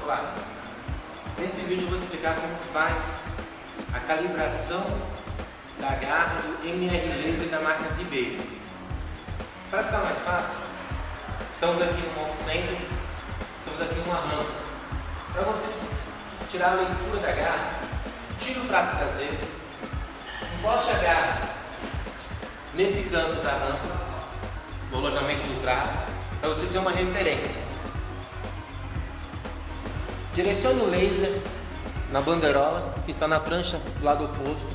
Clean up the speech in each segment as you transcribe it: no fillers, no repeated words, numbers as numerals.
Olá, nesse vídeo eu vou explicar como faz a calibração da garra do MR Laser da marca Ribeiro. Para ficar mais fácil, estamos aqui no Monte Center, estamos aqui numa rampa. Para você tirar a leitura da garra, tira o prato traseiro, encoste a garra nesse canto da rampa, no alojamento do prato, para você ter uma referência. Direcione o laser na banderola que está na prancha do lado oposto.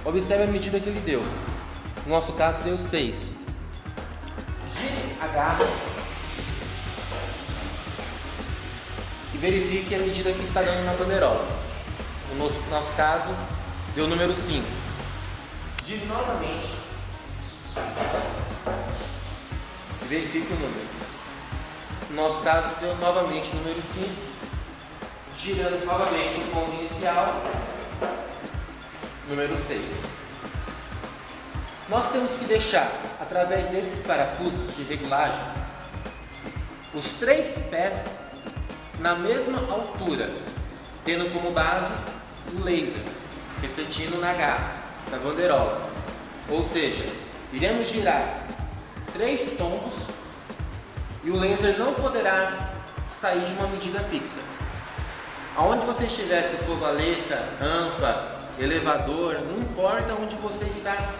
Observe a medida que ele deu. No nosso caso deu 6. Gire a garra e verifique a medida que está dando na banderola. No nosso caso deu o número 5. Gire novamente e verifique o número. No nosso caso deu novamente o número 5. Girando novamente no ponto inicial, número 6. Nós temos que deixar, através desses parafusos de regulagem, os 3 pés na mesma altura, tendo como base o laser, refletindo na garra da banderola. Ou seja, iremos girar 3 tombos e o laser não poderá sair de uma medida fixa. Aonde você estiver, se for valeta, rampa, elevador, não importa onde você está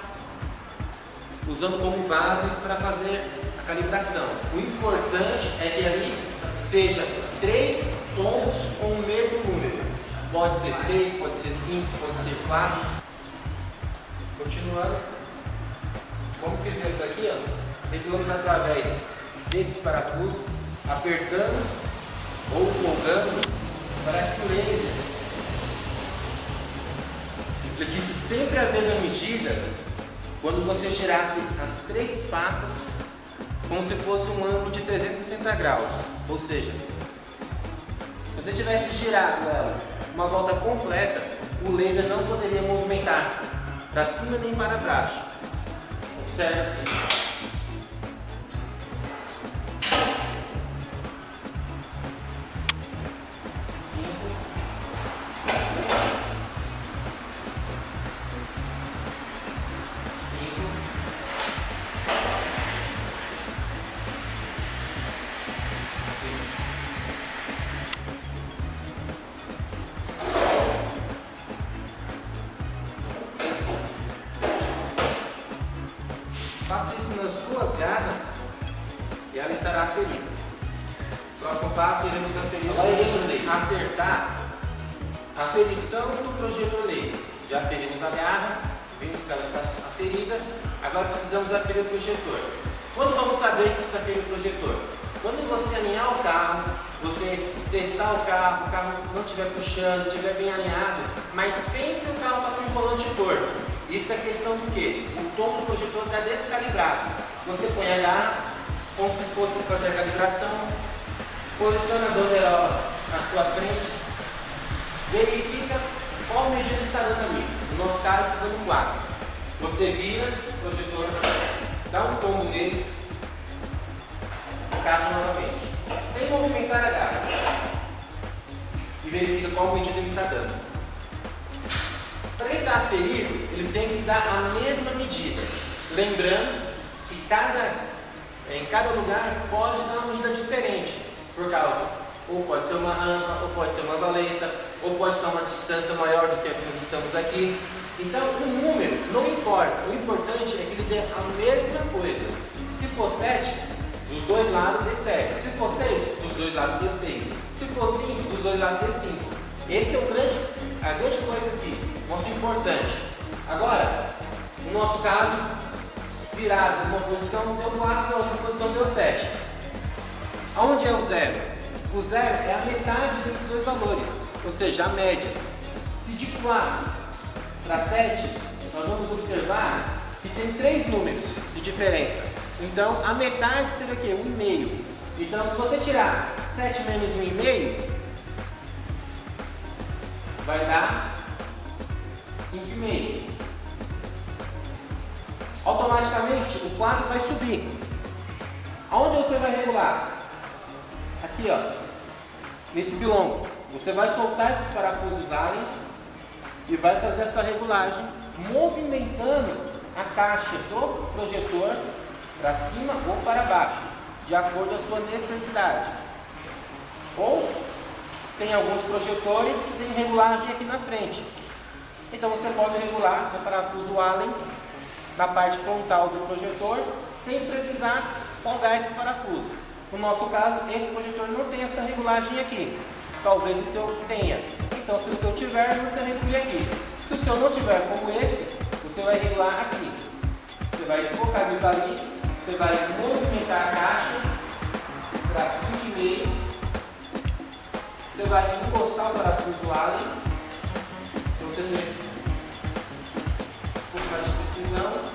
usando como base para fazer a calibração. O importante é que ali seja 3 tombos com o mesmo número. Pode ser 6, pode ser 5, pode ser 4. Continuando. Como fizemos aqui, regulamos através desses parafusos, apertando ou folgando, para que o laser refletisse sempre a mesma medida quando você girasse as 3 patas como se fosse um ângulo de 360 graus. Ou seja, se você tivesse girado ela uma volta completa, o laser não poderia movimentar para cima nem para baixo. Observe. Faça isso nas 2 garras e ela estará aferida. Próximo passo, iremos acertar a aferição do projetor laser. Já aferimos a garra, vimos que ela está aferida, agora precisamos aferir o projetor. Quando vamos saber que está aferido o projetor? Quando você alinhar o carro, você testar o carro não estiver puxando, estiver bem alinhado, mas sempre o carro está com o volante torto. Isso é questão do quê? O tom do projetor está descalibrado. Você põe a garra como se fosse fazer a calibração, posiciona a banderola na sua frente, verifica qual medida está dando ali. No nosso caso, está dando 4. Você vira o projetor, dá um tombo nele, encaixa novamente, sem movimentar a garra, e verifica qual medida ele está dando. Para ele estar aferido, ele tem que dar a mesma medida. Lembrando que em cada lugar pode dar uma medida diferente. Por causa, ou pode ser uma rampa, ou pode ser uma valeta, ou pode ser uma distância maior do que a que nós estamos aqui. Então, o número não importa. O importante é que ele dê a mesma coisa. Se for 7, dos 2 lados dê 7. Se for 6, dos 2 lados dê 6. Se for 5, dos 2 lados dê 5. Esse é a grande coisa aqui. Nosso importante. Agora, no nosso caso, virado numa posição deu 4, na outra posição deu 7. Aonde é o 0? O 0 é a metade desses 2 valores, ou seja, a média. Se de 4 para 7, nós vamos observar que tem 3 números de diferença. Então, a metade seria o quê? 1,5. Então, se você tirar 7 menos 1,5, vai dar 5,5. Automaticamente o quadro vai subir. Aonde você vai regular? Aqui, ó. nesse bilongo. Você vai soltar esses parafusos Allen e vai fazer essa regulagem, movimentando a caixa do projetor para cima ou para baixo, de acordo com a sua necessidade. Ou tem alguns projetores que tem regulagem aqui na frente. Então você pode regular o parafuso Allen na parte frontal do projetor, sem precisar folgar esse parafuso. No nosso caso, esse projetor não tem essa regulagem aqui. Talvez o seu tenha. Então, se o seu tiver, você regule aqui. Se o seu não tiver como esse, você vai regular aqui. Você vai focalizar ali, você vai movimentar a caixa para 5,5. Você vai encostar o parafuso Allen. Se você tem um pouco mais de precisão.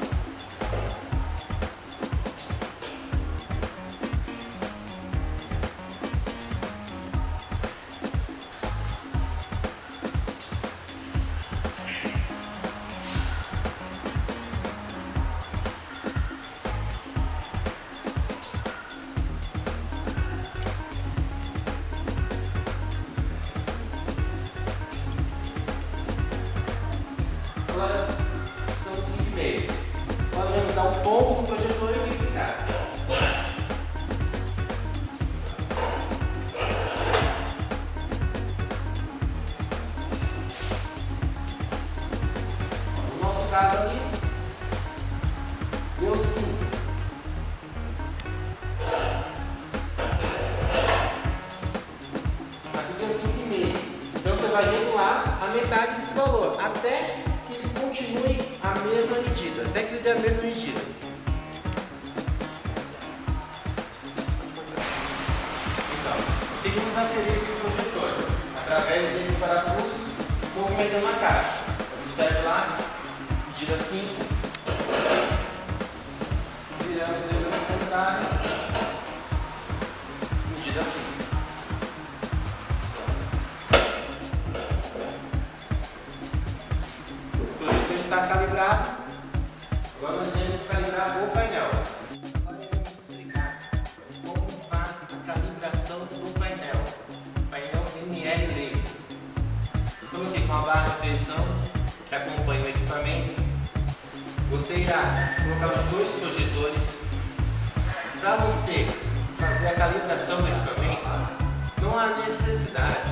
Agora estamos 5,5. Podemos dar um tombo no projetor e verificar. No nosso caso ali, deu 5. Aqui deu 5,5. Então você vai regular a metade desse valor, até que ele continue a mesma medida, até que ele dê a mesma medida. Então, seguimos a perícia do projetor, através desses parafusos, movimentando a caixa. Observe lá, medida 5, viramos ele ao contrário, medida 5. Está calibrado. Agora nós iremos calibrar o painel. Agora iremos explicar como faz a calibração do painel. Painel ML Laser. Estamos aqui com a barra de aferição que acompanha o equipamento. Você irá colocar os dois projetores. Para você fazer a calibração do equipamento, não há necessidade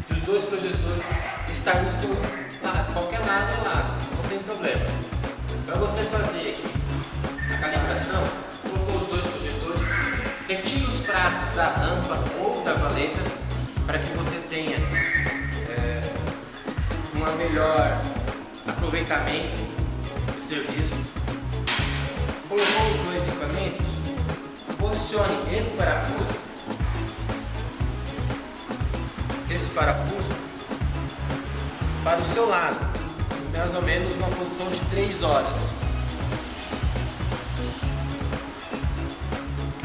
de os dois projetores estarem no seu lado, qualquer lado é lado. Não tem problema. Para você fazer aqui a calibração, colocou os dois projetores, retire os pratos da rampa ou da valeta para que você tenha um melhor aproveitamento do serviço. Colocou os dois equipamentos, posicione esse parafuso para o seu lado. Mais ou menos uma posição de 3 horas.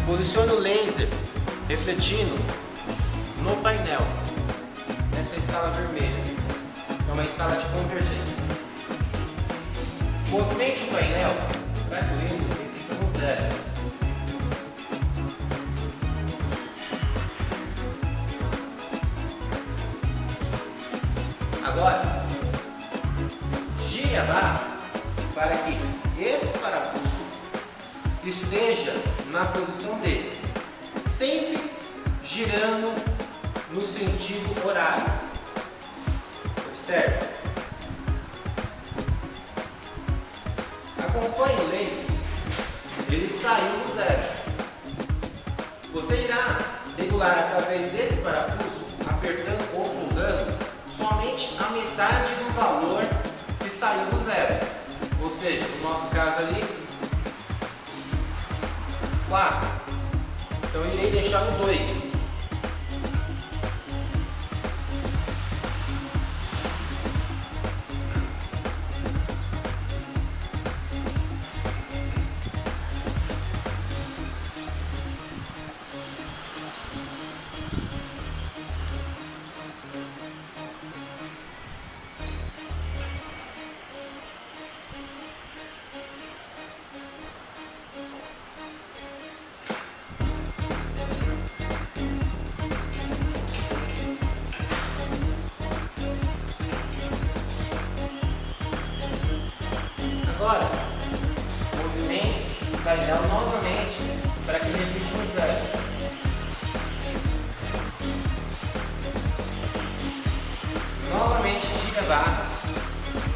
Posicione o laser refletindo no painel, nessa escala vermelha, é uma escala de convergência. Movimente o painel, vai com ele, ele fica no 0. Agora, a barra para que esse parafuso esteja na posição desse, sempre girando no sentido horário. Observe. Acompanhe o laser, ele saiu do 0. Você irá regular através desse parafuso, apertando ou soldando, somente a metade do valor saiu do 0, ou seja, no nosso caso ali 4, então eu irei deixar no 2.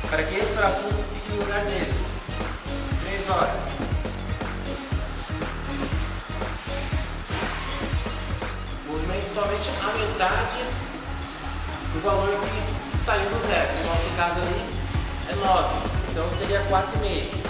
para que esse parafuso fique no lugar dele. 3 horas. Movimente somente a metade do valor que saiu do zero. No nosso caso ali é 9, então seria 4,5.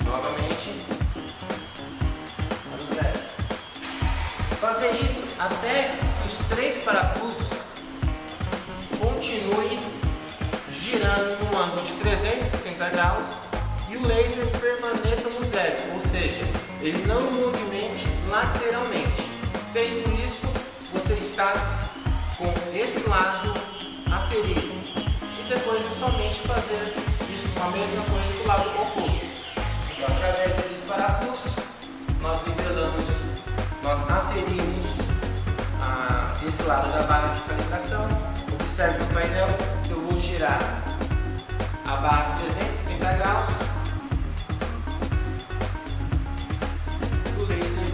Novamente, para o zero. Fazer isso até que os 3 parafusos continuem girando no ângulo de 360 graus e o laser permaneça no zero, ou seja, ele não movimente lateralmente. Feito isso, você está com esse lado aferido e depois é somente fazer isso com a mesma coisa do lado oposto. Então, através desses parafusos, nós nivelamos, nós aferimos esse lado da barra de calibração. Observe no painel que eu vou girar a barra de 360 graus. O laser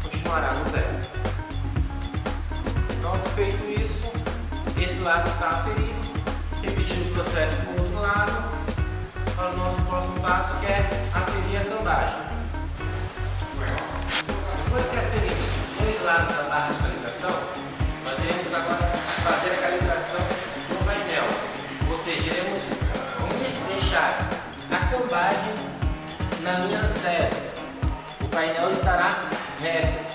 continuará no zero. Pronto, feito isso, esse lado está aferido. Repetindo o processo com o outro lado. Para o nosso próximo passo, que é aferir a cambagem. Depois que aferimos os 2 lados da barra de calibração, nós iremos agora fazer a calibração no painel. Ou seja, iremos deixar a cambagem na linha 0. O painel estará reto.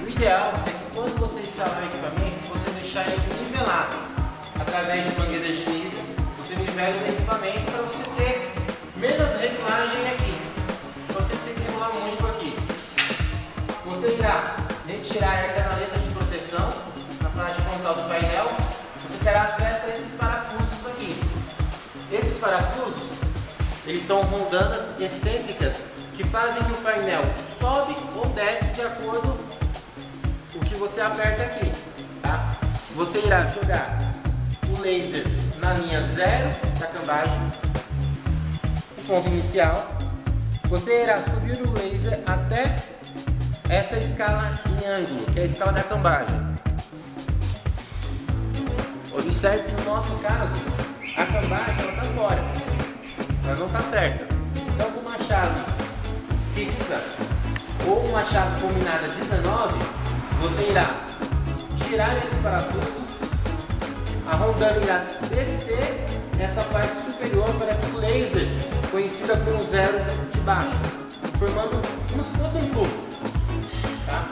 O ideal é que quando você instalar o equipamento, você deixar ele nivelado através de mangueiras de nível. Você nivela o equipamento para você ter menos regulagem aqui. Você tem que regular muito aqui. Você irá retirar a canaleta de proteção na parte frontal do painel. Você terá acesso a esses parafusos aqui. Esses parafusos, eles são rondanas excêntricas que fazem que o painel sobe ou desce de acordo com o que você aperta aqui. Tá? Você irá jogar o laser na linha 0 da cambagem, o ponto inicial. Você irá subir o laser até essa escala em ângulo, que é a escala da cambagem. Observe que no nosso caso, a cambagem está fora, ela não está certa. Então, com uma chave fixa ou uma chave combinada 19, você irá girar esse parafuso. A rondana irá descer essa parte superior para que o laser coincida com o zero de baixo, formando como se fosse um tubo. Tá?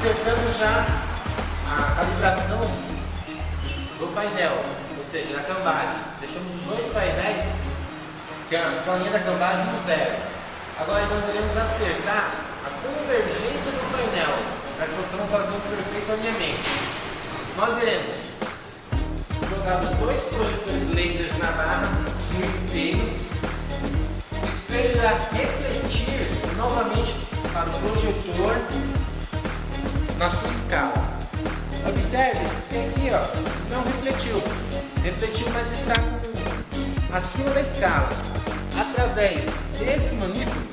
acertamos já a calibração do painel, ou seja, da cambagem. Deixamos os dois painéis, que é a planinha da cambagem, no zero. Agora nós iremos acertar a convergência do painel, para que possamos fazer um perfeito alinhamento. Nós iremos jogar os dois projetores lasers na barra, no espelho. O espelho irá refletir novamente para o projetor na sua escala. Observe que aqui, ó, não refletiu. Refletiu, mas está acima da escala. Através desse manípulo,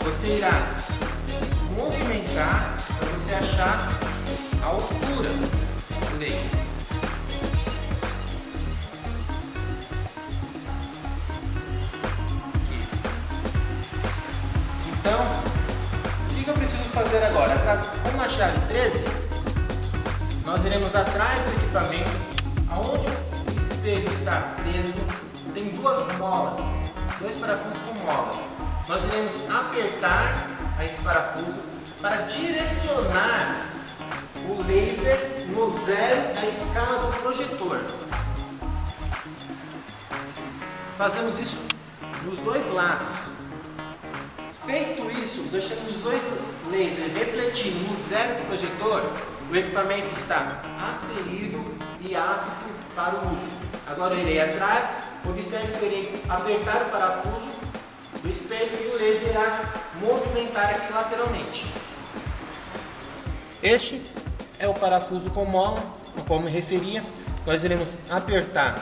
você irá movimentar para você achar a altura do laser. Então, o que eu preciso fazer agora? Com a chave 13, nós iremos atrás do equipamento, aonde o espelho está preso, tem duas molas, dois parafusos com molas. Nós iremos apertar esse parafuso para direcionar o laser no zero da escala do projetor. Fazemos isso nos dois lados. Feito isso, deixamos os dois lasers refletindo no zero do projetor, o equipamento está aferido e apto para o uso. Agora eu irei atrás, observe que eu irei apertar o parafuso do espelho e o laser irá movimentar aqui lateralmente. Este é o parafuso com mola, como me referia. Nós iremos apertar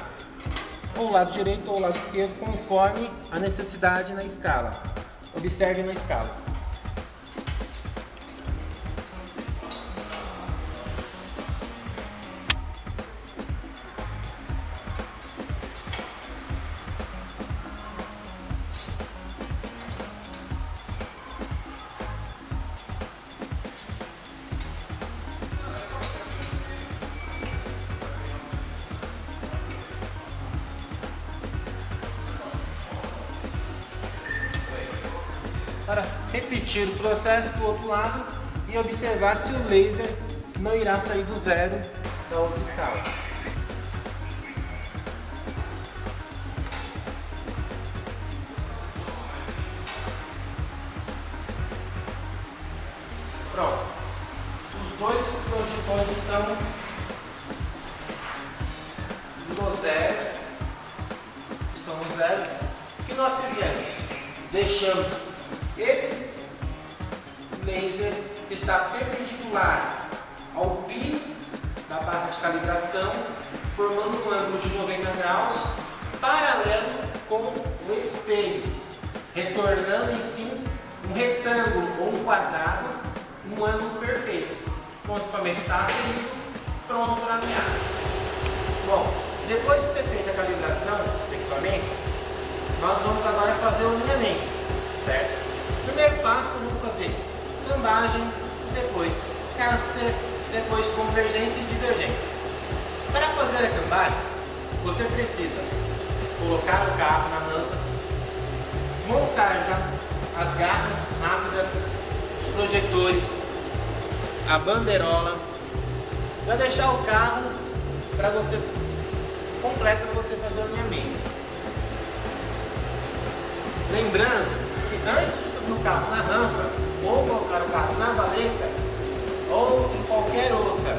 ou o lado direito ou o lado esquerdo, conforme a necessidade na escala. Observe na escala. Para repetir o processo do outro lado e observar se o laser não irá sair do zero da outra escala. Pronto. Os dois projetores estão no zero. Estão no zero. O que nós fizemos? Deixamos esse laser que está perpendicular ao pino da barra de calibração, formando um ângulo de 90 graus, paralelo com o espelho, retornando em si um retângulo ou um quadrado, um ângulo perfeito. O equipamento está aferido, pronto para alinhar. Bom, depois de ter feito a calibração do equipamento, nós vamos agora fazer o alinhamento, certo? Primeiro passo, vamos fazer cambagem, depois caster, depois convergência e divergência. Para fazer a cambagem, você precisa colocar o carro na rampa, montar já as garras rápidas, os projetores, a bandeirola, vai deixar o carro para você completo para você fazer o alinhamento. Lembrando que antes de subir o carro na rampa, ou colocar o carro na valeta, ou em qualquer outra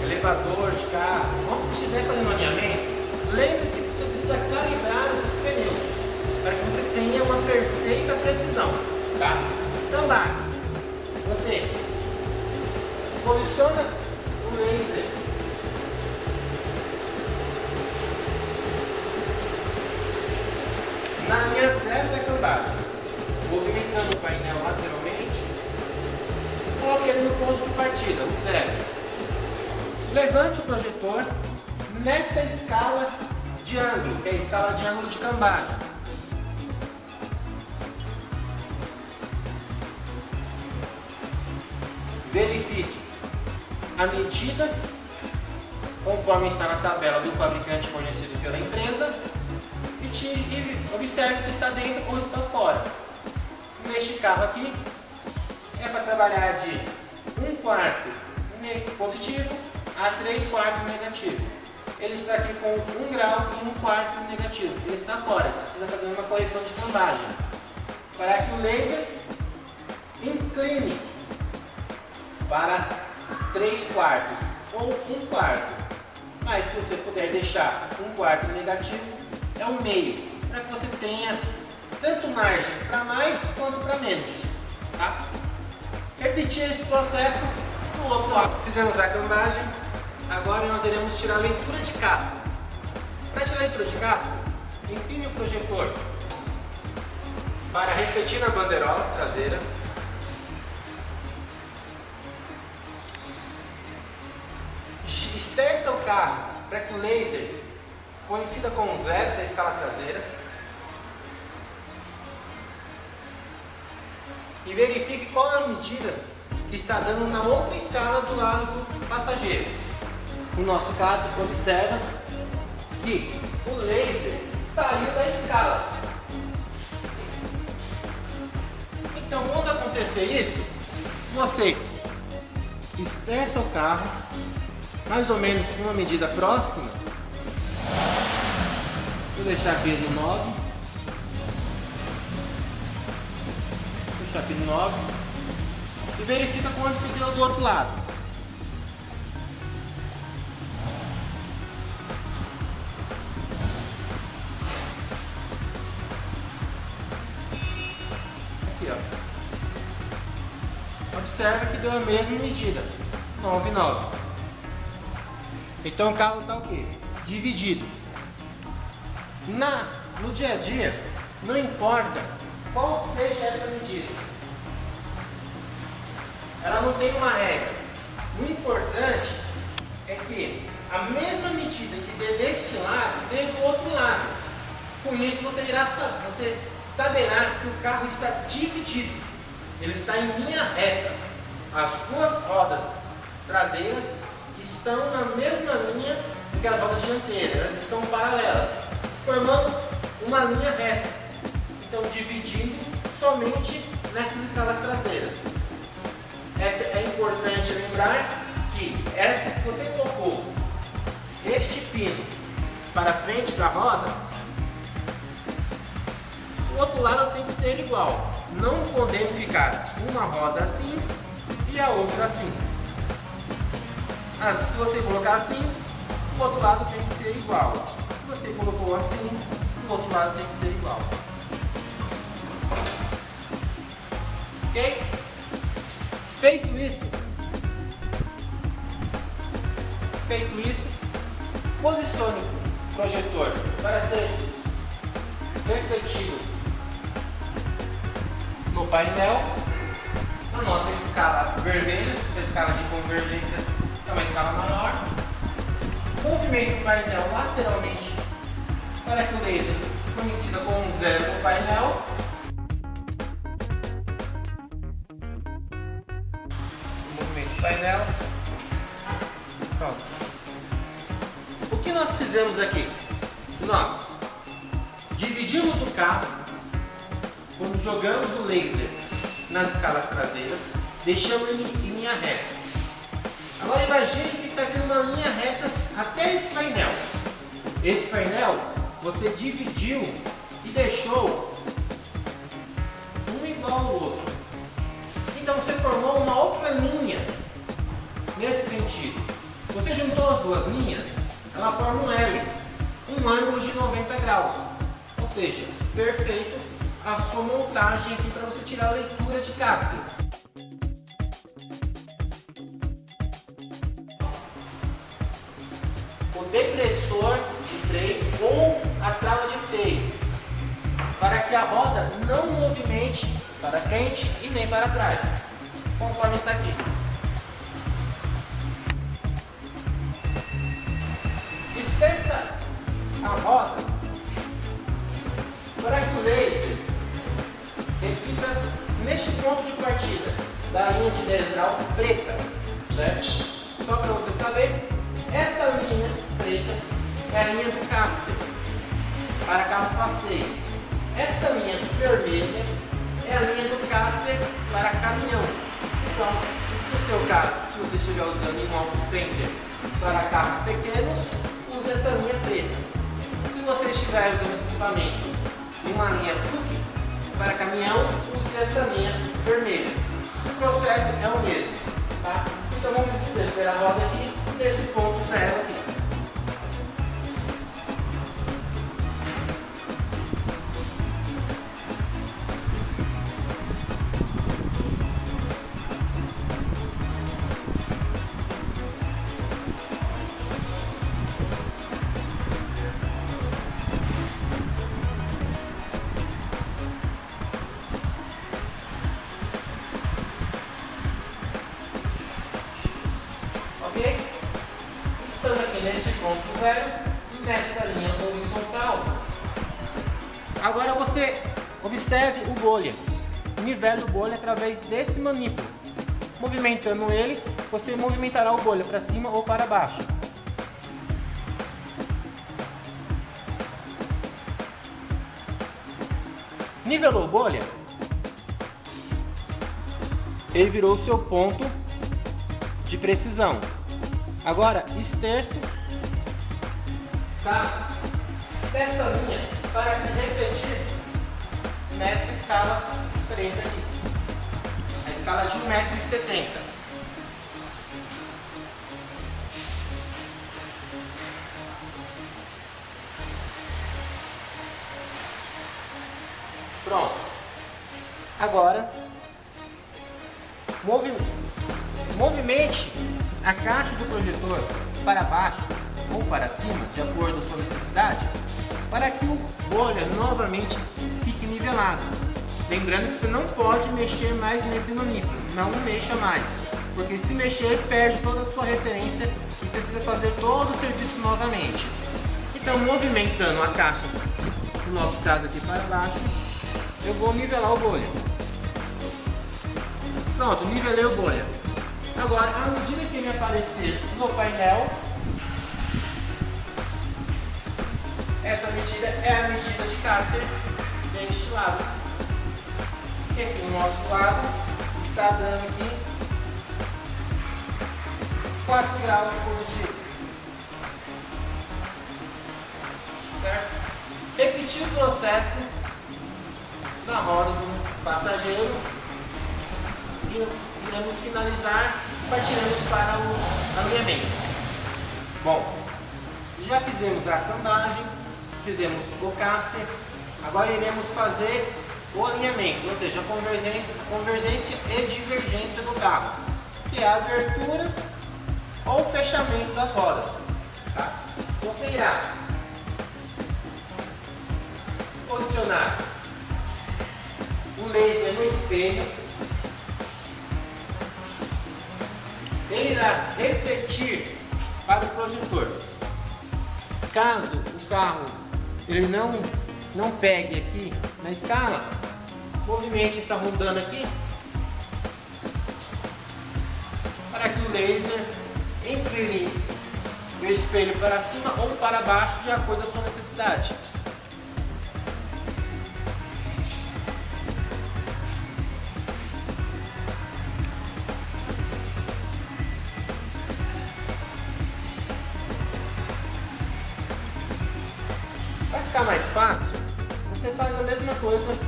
elevador de carro, onde estiver fazendo alinhamento, lembre-se que você precisa calibrar os pneus, para que você tenha uma perfeita precisão, tá? Então lá, você posiciona o laser na linha zero da cambagem, movimentando o painel lateralmente, coloque ele no ponto de partida, o zero. Levante o projetor nesta escala de ângulo, que é a escala de ângulo de cambagem. Verifique a medida conforme está na tabela do fabricante fornecido pela empresa e observe se está dentro ou está fora. Neste carro aqui, é para trabalhar de 1/4 positivo a 3/4 negativo. Ele está aqui com 1 grau e 1/4 negativo. Ele está fora, você precisa fazer uma correção de cambagem para que o laser incline para 3/4 ou 1/4. Mas se você puder deixar 1/4 negativo, é um meio, para que você tenha tanto margem para mais quanto para menos. Tá? Repetir esse processo no outro lado. Fizemos a cambagem, agora nós iremos tirar a leitura de casca. Para tirar a leitura de casca, incline o projetor para refletir na bandeirola traseira. Esterça o carro para que o laser coincida com o 0 da escala traseira. E verifique qual é a medida que está dando na outra escala do lado do passageiro. No nosso caso, observa que o laser saiu da escala. Então, quando acontecer isso, você esterça o carro mais ou menos com uma medida próxima. Vou deixar aqui no 9. Deixar aqui no 9. E verifica quanto que deu do outro lado. Aqui, ó. Observa que deu a mesma medida. 9,9. Então o carro está o quê? Dividido. No dia a dia, não importa qual seja essa medida. Ela não tem uma regra. O importante é que a mesma medida que dê desse lado, dê do outro lado. Com isso você saberá que o carro está dividido. Ele está em linha reta. As duas rodas traseiras estão na mesma linha que as rodas dianteiras, elas estão paralelas, formando uma linha reta. Então, dividindo somente nessas escalas traseiras. É importante lembrar que se você colocou este pino para frente da roda, o outro lado tem que ser igual. Não podemos ficar uma roda assim e a outra assim. Se você colocar assim, o outro lado tem que ser igual. Se você colocou assim, o outro lado tem que ser igual. Ok? Feito isso, posicione o projetor para ser refletido no painel. A nossa escala vermelha, a escala de convergência é uma escala maior. Movimento o painel lateralmente para que o laser coincida com um 0 no painel. Movimento o painel. Pronto. O que nós fizemos aqui? Nós dividimos o carro quando jogamos o laser nas escalas traseiras, deixamos ele em linha reta. Agora imagine que está vindo uma linha reta até esse painel. Esse painel você dividiu e deixou um igual ao outro. Então você formou uma outra linha nesse sentido. Você juntou as duas linhas, ela forma um L, um ângulo de 90 graus. Ou seja, perfeito a sua montagem aqui para você tirar a leitura de casca. O depressor de freio ou a trava de freio, para que a roda não movimente para frente e nem para trás, conforme está aqui. Esterça a roda para que o laser fica neste ponto de partida da linha de 10 graus preta, certo? Só para você saber, essa linha preta é a linha do caster para carro passeio. Esta linha vermelha é a linha do caster para caminhão. Então, no seu caso, se você estiver usando em um auto center para carros pequenos, use essa linha preta. Se você estiver usando esse equipamento em uma linha truque para caminhão, use essa linha vermelha. O processo é o mesmo, tá? Então vamos descer a roda aqui nesse ponto zero aqui. Estando aqui nesse ponto zero, nesta linha horizontal. Agora você observe o bolha. Nivele o bolha através desse manípulo. Movimentando ele, você movimentará o bolha para cima ou para baixo. Nivelou o bolha? Ele virou o seu ponto de precisão. Agora, esterço desta linha para se refletir nessa escala preta aqui. A escala de 1,70 m. Pronto. Agora, movimente a caixa do projetor para baixo ou para cima, de acordo com a sua necessidade, para que o bolha novamente fique nivelado. Lembrando que você não pode mexer mais nesse manípulo, não mexa mais, porque se mexer perde toda a sua referência e precisa fazer todo o serviço novamente. Então, movimentando a caixa, no nosso caso aqui para baixo, eu vou nivelar o bolha. Pronto, nivelei o bolha. Agora, à medida que ele aparecer no painel, essa medida é a medida de caster deste lado. E aqui no nosso lado está dando aqui 4 graus positivo. Certo? Repetir o processo na roda do passageiro e iremos finalizar partiremos para o alinhamento. Bom, já fizemos a cambagem, fizemos o caster, agora iremos fazer o alinhamento, ou seja, a convergência e divergência do carro, que é a abertura ou fechamento das rodas. Tá? Você irá posicionar o laser no espelho. Ele irá refletir para o projetor. Caso o carro ele não pegue aqui na escala, movimente essa rondana aqui para que o laser incline o espelho para cima ou para baixo de acordo com a sua necessidade. Para ficar mais fácil, você faz a mesma coisa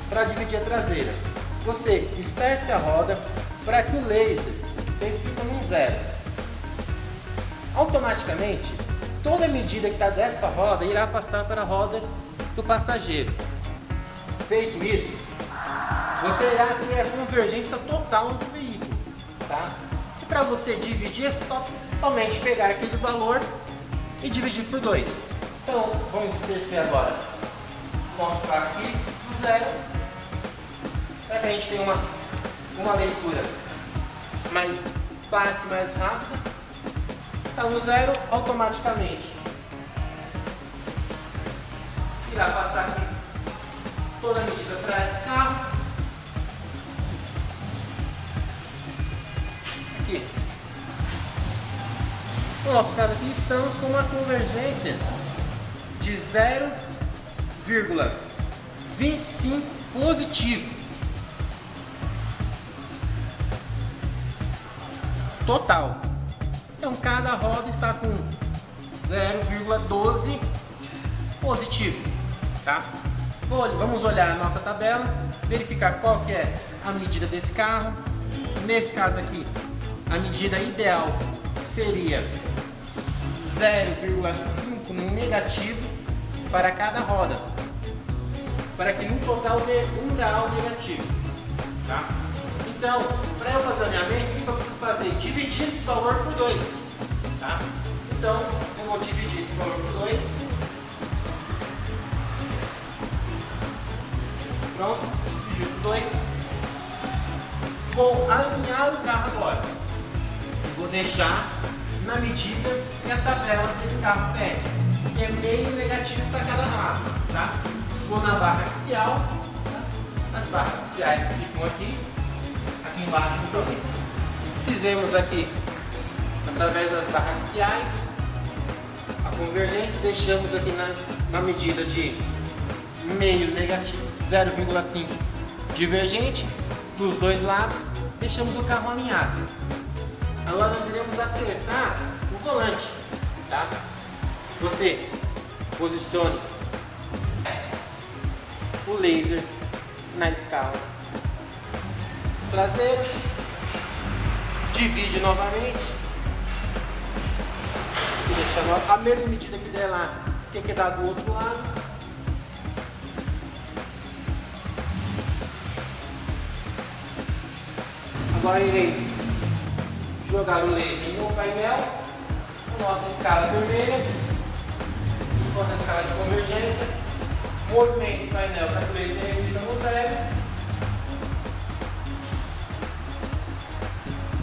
para dividir a traseira. Você esterce a roda para que o laser defina num zero. Automaticamente, toda a medida que está dessa roda irá passar para a roda do passageiro. Feito isso, você irá ter a convergência total do veículo. Tá? E para você dividir, é somente pegar aquele valor e dividir por 2. Então, vamos esquecer agora o nosso carro aqui do zero, para que a gente tenha uma leitura mais fácil, mais rápida. Está no zero, automaticamente irá passar aqui toda a medida para esse carro. Aqui. No nosso caso aqui, estamos com uma convergência de 0,25 positivo. total. Então cada roda está com 0,12 positivo, tá? Vamos olhar a nossa tabela, verificar qual que é a medida desse carro. Nesse caso aqui, a medida ideal seria 0,5 negativo para cada roda, para que no total dê 1 grau negativo, tá? Então, para eu fazer o alinhamento, o que eu preciso fazer? Dividir esse valor por 2, tá? Então, eu vou dividir esse valor por 2. Pronto, dividir por 2. Vou alinhar o carro agora. Vou deixar na medida que a tabela desse carro pede, que é meio negativo para cada lado, tá? Vou na barra axial, tá? As barras axiais que ficam aqui embaixo do produto. Fizemos aqui, através das barras axiais, a convergência, deixamos aqui na medida de meio negativo, 0,5 divergente, dos dois lados, deixamos o carro alinhado. Agora nós iremos acertar o volante, tá? Você posicione o laser na escala traseira, divide novamente e deixa a mesma medida que der lá, tem que dar do outro lado. Agora irei jogar o laser no painel, a nossa escala vermelha, enquanto a escala de convergência, movimento do painel para que o laser fica no zero.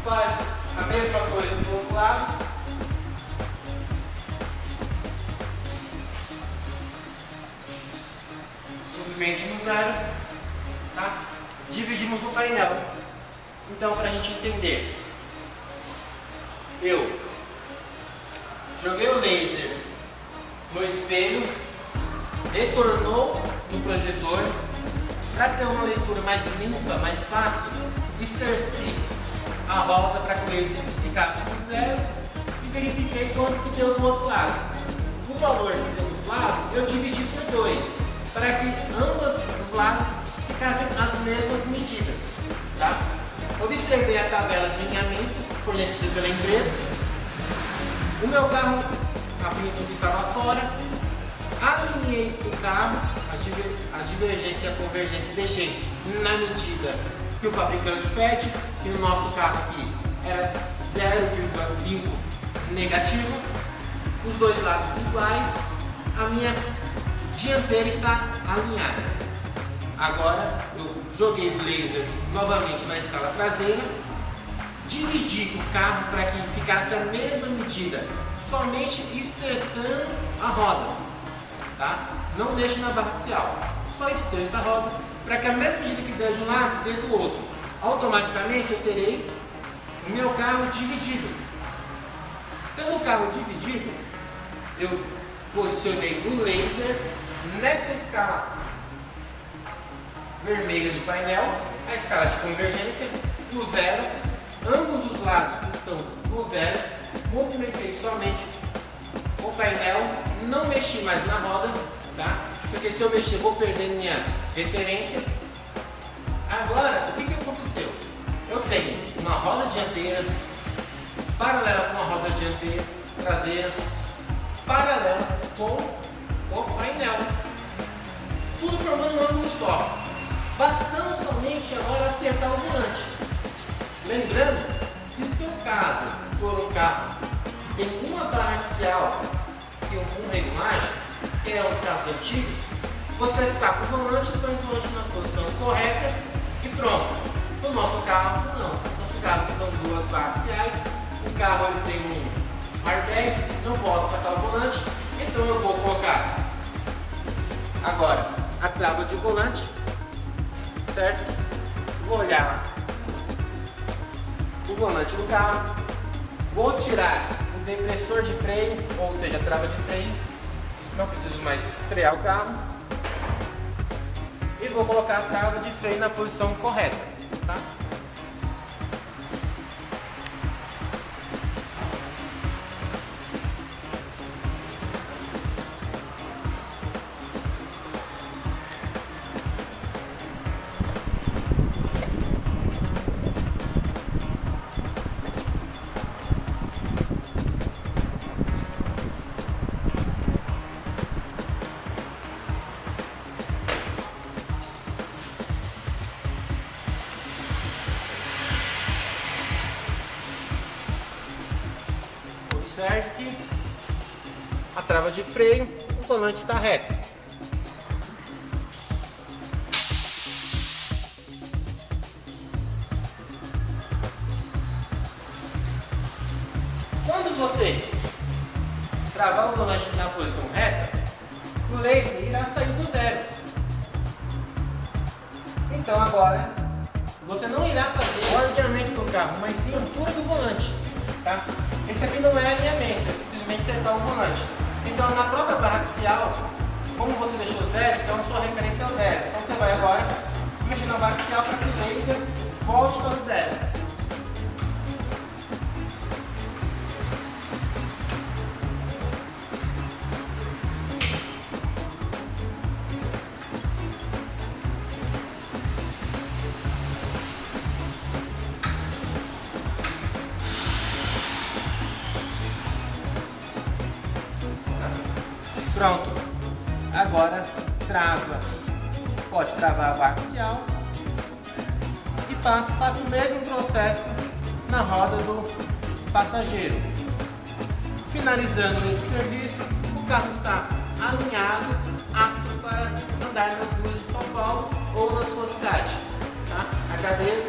Faz a mesma coisa do outro lado. Movimento no zero, tá? Dividimos o painel. Então, para a gente entender, eu joguei o laser no espelho, retornou no projetor. Para ter uma leitura mais limpa, mais fácil, esterci a roda para que o laser ficasse no zero e verifiquei quanto que deu do outro lado. O valor que deu do outro lado eu dividi por 2, para que ambos os lados ficassem as mesmas medidas, tá? Observei a tabela de alinhamento fornecida pela empresa. O meu carro, a princípio, estava fora. Alinhei o carro, a divergência e a convergência deixei na medida que o fabricante pede, que no nosso carro aqui era 0,5 negativo, os dois lados iguais, a minha dianteira está alinhada. Agora eu joguei o laser novamente na escala traseira, dividi o carro para que ficasse a mesma medida, somente esterçando a roda, tá? Não deixe na barra axial, só esterça a roda para que a mesma medida que der de um lado, dê do outro. Automaticamente eu terei o meu carro dividido. Tendo o carro dividido, eu posicionei o laser nessa escala vermelha do painel, a escala de convergência no zero, ambos os lados estão no zero, movimentei somente o painel, não mexi mais na roda, tá? Porque se eu mexer vou perder minha referência. Agora, o que aconteceu? Eu tenho uma roda dianteira paralela com uma roda dianteira traseira, paralela com o painel, tudo formando um ângulo só. Bastando somente agora acertar o volante. Lembrando, se o seu caso for um carro que tem uma barra axial e um regulagem, que é os carros antigos, você saca o volante, põe o volante na posição correta e pronto. No nosso carro, não. No nosso carro são duas barras axiais, o carro ele tem um airbag, não posso sacar o volante, então eu vou colocar agora a trava de volante, certo? Vou olhar o volante do carro, vou tirar o depressor de freio, ou seja, a trava de freio, não preciso mais frear o carro, e vou colocar a trava de freio na posição correta, tá? Inserte a trava de freio, o volante está reto. Quando você travar o volante na posição reta, o laser irá sair do zero. Então agora, você não irá fazer o alinhamento do carro, mas sim a altura do volante. Tá? Esse aqui não é alinhamento, é simplesmente acertar o volante. Então na própria barra axial, como você deixou zero, então a sua referência é o zero. Então você vai agora mexer na barra axial para que o laser volte para o zero. Pronto, agora trava, pode travar a barra axial e faça o mesmo processo na roda do passageiro. Finalizando esse serviço, o carro está alinhado, apto para andar nas ruas de São Paulo ou na sua cidade. Tá? Agradeço